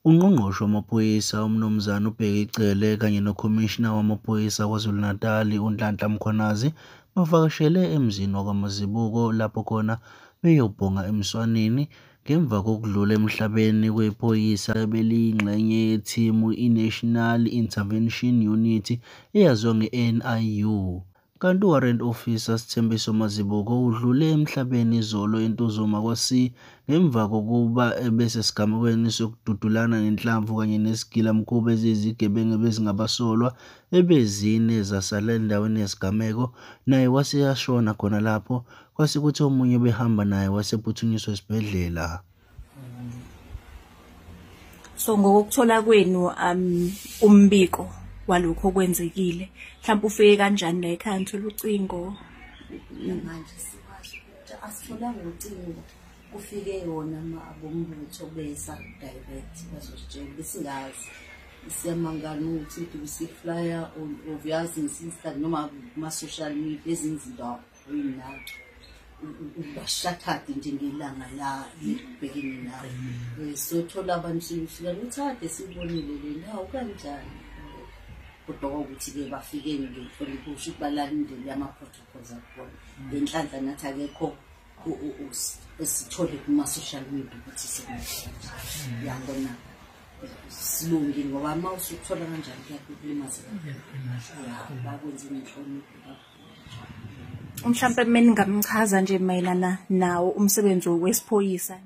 UNgqongqoshe wamaphoyisa uMnumzane uBheki-Cele kanye noKhomishina wamaphoyisa KwaZulu-Natal uNhlanhla Mkhwanazi bavakashele emzini wakwaMazibuko lapho khona beyobhonga emswaneni ngemva kokudlula emhlabeni kwephoyisa ebeliyingxenye yethimu iNational Intervention Unit eyaziwa nge-NIU. Kanti uWarrant Officer Sithembiso Mazibuko udlule emhlabeni izolo eNtuzuma ngemva kokuba ebesesigamekweni sokududulana nenhlamvu kanye nezigilamkhuba eziyizigebengu ebezingabasolwa ebezine zasala endaweni yesigameko, naye waseyashona khona lapho, kwase kuthi omunye obehamba naye wasephuthunyiswa esibhedlela. So ngokuthola kwenu umbiko walokho okwenzekile, mhlawumbe ufike kanjani la ekhaya ngithola ucingo? Manje sikwazi ukuthi asitholanga ucingo, kufike yona abombutho besa direct bazositshela besingazi siyamangala ukuthi siflyer obviously ngisista noma kuma social media ezinzida oyinathi ubashathathe njengelanga la ibhekene nawe sothola abantu sifika ngithathe sibonile le ndawo kanjani kodwa ukuthi-ke bafike ngehlonipho ukuthi balandele ama-protocols akhona ngenhlanhla nathi akekho esithole kuma-social media ukuthi yangona silungile ngoba uma usuthola kanjani kuyakulimaza bakwenza ngenhlonipho. Mhlawumbe mina ngingamchaza nje mayelana nawo umsebenzi wesiphoyisa.